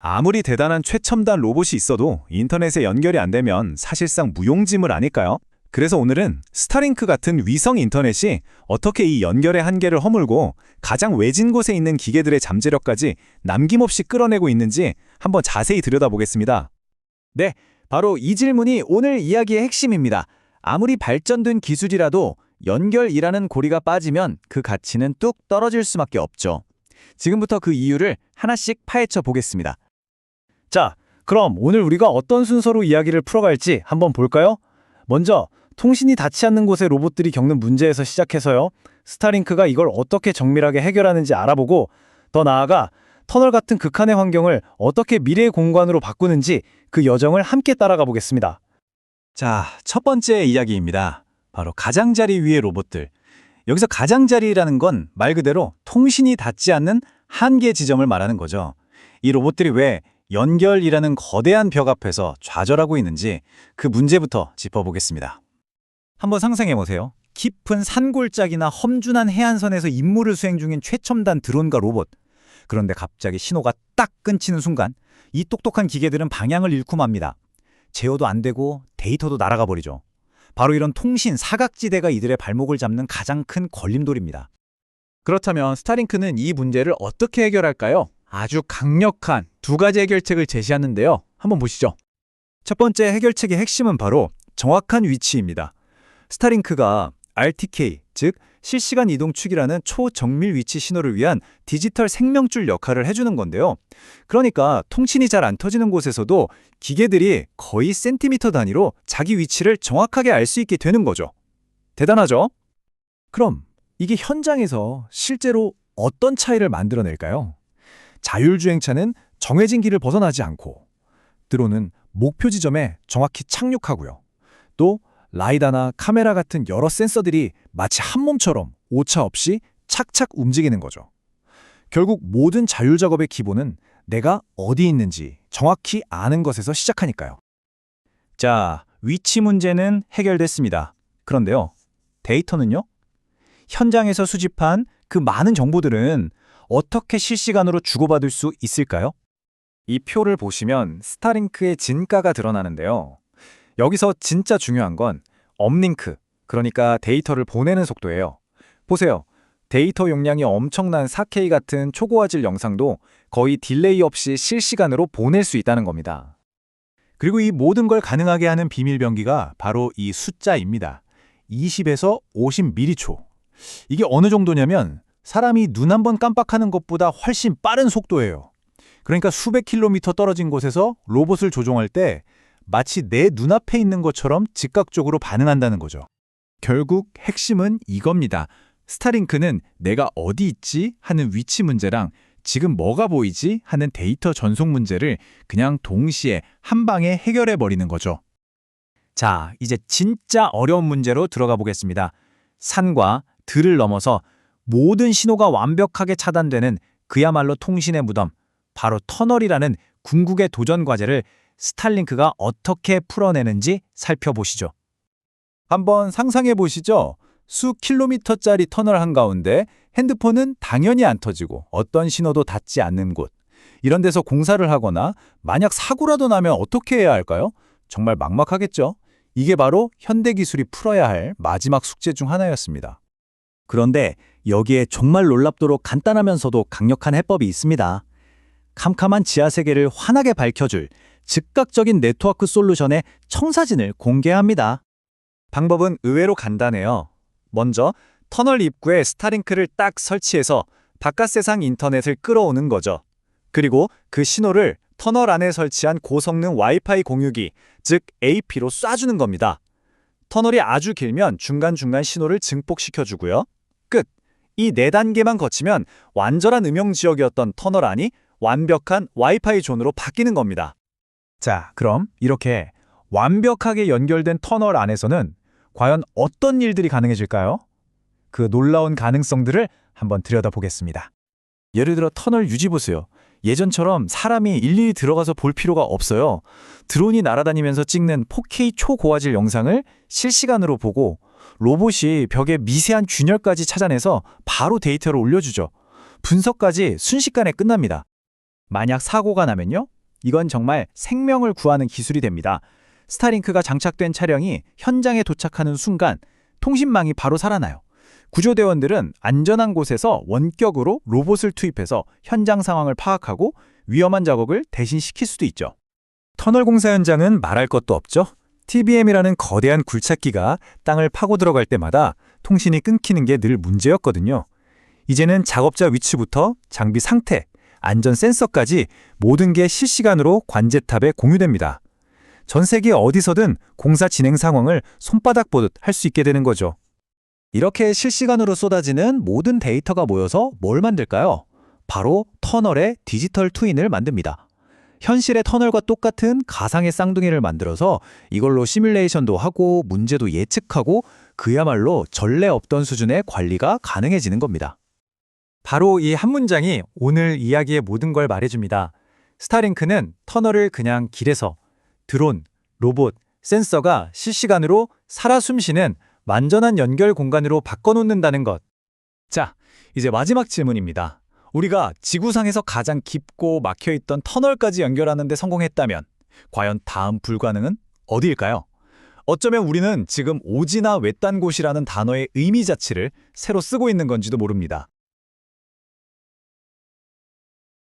아무리 대단한 최첨단 로봇이 있어도 인터넷에 연결이 안 되면 사실상 무용지물 아닐까요? 그래서 오늘은 스타링크 같은 위성 인터넷이 어떻게 이 연결의 한계를 허물고 가장 외진 곳에 있는 기계들의 잠재력까지 남김없이 끌어내고 있는지 한번 자세히 들여다보겠습니다. 네, 바로 이 질문이 오늘 이야기의 핵심입니다. 아무리 발전된 기술이라도 연결이라는 고리가 빠지면 그 가치는 뚝 떨어질 수밖에 없죠. 지금부터 그 이유를 하나씩 파헤쳐 보겠습니다. 자, 그럼 오늘 우리가 어떤 순서로 이야기를 풀어갈지 한번 볼까요? 먼저 통신이 닿지 않는 곳의 로봇들이 겪는 문제에서 시작해서요. 스타링크가 이걸 어떻게 정밀하게 해결하는지 알아보고, 더 나아가 터널 같은 극한의 환경을 어떻게 미래의 공간으로 바꾸는지 그 여정을 함께 따라가 보겠습니다. 자, 첫 번째 이야기입니다. 바로 가장자리 위의 로봇들. 여기서 가장자리라는 건 말 그대로 통신이 닿지 않는 한계 지점을 말하는 거죠. 이 로봇들이 왜 연결이라는 거대한 벽 앞에서 좌절하고 있는지 그 문제부터 짚어보겠습니다. 한번 상상해보세요. 깊은 산골짜기나 험준한 해안선에서 임무를 수행 중인 최첨단 드론과 로봇. 그런데 갑자기 신호가 딱 끊기는 순간 이 똑똑한 기계들은 방향을 잃고 맙니다. 제어도 안 되고 데이터도 날아가 버리죠. 바로 이런 통신 사각지대가 이들의 발목을 잡는 가장 큰 걸림돌입니다. 그렇다면 스타링크는 이 문제를 어떻게 해결할까요? 아주 강력한 두 가지 해결책을 제시하는데요. 한번 보시죠. 첫 번째 해결책의 핵심은 바로 정확한 위치입니다. 스타링크가 RTK, 즉 실시간 이동 축이라는 초정밀 위치 신호를 위한 디지털 생명줄 역할을 해주는 건데요. 그러니까 통신이 잘 안 터지는 곳에서도 기계들이 거의 센티미터 단위로 자기 위치를 정확하게 알 수 있게 되는 거죠. 대단하죠? 그럼 이게 현장에서 실제로 어떤 차이를 만들어낼까요? 자율주행차는 정해진 길을 벗어나지 않고, 드론은 목표 지점에 정확히 착륙하고요. 또 라이다나 카메라 같은 여러 센서들이 마치 한 몸처럼 오차 없이 착착 움직이는 거죠. 결국 모든 자율 작업의 기본은 내가 어디 있는지 정확히 아는 것에서 시작하니까요. 자, 위치 문제는 해결됐습니다. 그런데요, 데이터는요? 현장에서 수집한 그 많은 정보들은 어떻게 실시간으로 주고받을 수 있을까요? 이 표를 보시면 스타링크의 진가가 드러나는데요. 여기서 진짜 중요한 건 업링크, 그러니까 데이터를 보내는 속도예요. 보세요. 데이터 용량이 엄청난 4K 같은 초고화질 영상도 거의 딜레이 없이 실시간으로 보낼 수 있다는 겁니다. 그리고 이 모든 걸 가능하게 하는 비밀병기가 바로 이 숫자입니다. 20에서 50m초. 이게 어느 정도냐면 사람이 눈 한 번 깜빡하는 것보다 훨씬 빠른 속도예요. 그러니까 수백 킬로미터 떨어진 곳에서 로봇을 조종할 때 마치 내 눈앞에 있는 것처럼 즉각적으로 반응한다는 거죠. 결국 핵심은 이겁니다. 스타링크는 내가 어디 있지 하는 위치 문제랑 지금 뭐가 보이지 하는 데이터 전송 문제를 그냥 동시에 한 방에 해결해 버리는 거죠. 자, 이제 진짜 어려운 문제로 들어가 보겠습니다. 산과 들을 넘어서 모든 신호가 완벽하게 차단되는 그야말로 통신의 무덤, 바로 터널이라는 궁극의 도전 과제를 스타링크가 어떻게 풀어내는지 살펴보시죠. 한번 상상해 보시죠. 수 킬로미터짜리 터널 한가운데 핸드폰은 당연히 안 터지고 어떤 신호도 닿지 않는 곳. 이런 데서 공사를 하거나 만약 사고라도 나면 어떻게 해야 할까요? 정말 막막하겠죠? 이게 바로 현대기술이 풀어야 할 마지막 숙제 중 하나였습니다. 그런데 여기에 정말 놀랍도록 간단하면서도 강력한 해법이 있습니다. 캄캄한 지하세계를 환하게 밝혀줄 즉각적인 네트워크 솔루션의 청사진을 공개합니다. 방법은 의외로 간단해요. 먼저 터널 입구에 스타링크를 딱 설치해서 바깥 세상 인터넷을 끌어오는 거죠. 그리고 그 신호를 터널 안에 설치한 고성능 와이파이 공유기, 즉 AP로 쏴주는 겁니다. 터널이 아주 길면 중간중간 신호를 증폭시켜주고요. 끝! 이 4단계만 거치면 완전한 음영 지역이었던 터널 안이 완벽한 와이파이 존으로 바뀌는 겁니다. 자, 그럼 이렇게 완벽하게 연결된 터널 안에서는 과연 어떤 일들이 가능해질까요? 그 놀라운 가능성들을 한번 들여다보겠습니다. 예를 들어 터널 유지 보세요. 예전처럼 사람이 일일이 들어가서 볼 필요가 없어요. 드론이 날아다니면서 찍는 4K 초고화질 영상을 실시간으로 보고 로봇이 벽의 미세한 균열까지 찾아내서 바로 데이터를 올려주죠. 분석까지 순식간에 끝납니다. 만약 사고가 나면요? 이건 정말 생명을 구하는 기술이 됩니다. 스타링크가 장착된 차량이 현장에 도착하는 순간 통신망이 바로 살아나요. 구조대원들은 안전한 곳에서 원격으로 로봇을 투입해서 현장 상황을 파악하고 위험한 작업을 대신 시킬 수도 있죠. 터널 공사 현장은 말할 것도 없죠. TBM이라는 거대한 굴착기가 땅을 파고 들어갈 때마다 통신이 끊기는 게 늘 문제였거든요. 이제는 작업자 위치부터 장비 상태, 안전 센서까지 모든 게 실시간으로 관제탑에 공유됩니다. 전 세계 어디서든 공사 진행 상황을 손바닥 보듯 할 수 있게 되는 거죠. 이렇게 실시간으로 쏟아지는 모든 데이터가 모여서 뭘 만들까요? 바로 터널의 디지털 트윈을 만듭니다. 현실의 터널과 똑같은 가상의 쌍둥이를 만들어서 이걸로 시뮬레이션도 하고 문제도 예측하고 그야말로 전례 없던 수준의 관리가 가능해지는 겁니다. 바로 이 한 문장이 오늘 이야기의 모든 걸 말해줍니다. 스타링크는 터널을 그냥 길에서 드론, 로봇, 센서가 실시간으로 살아 숨쉬는 완전한 연결 공간으로 바꿔놓는다는 것. 자, 이제 마지막 질문입니다. 우리가 지구상에서 가장 깊고 막혀있던 터널까지 연결하는 데 성공했다면 과연 다음 불가능은 어디일까요? 어쩌면 우리는 지금 오지나 외딴 곳이라는 단어의 의미 자체를 새로 쓰고 있는 건지도 모릅니다.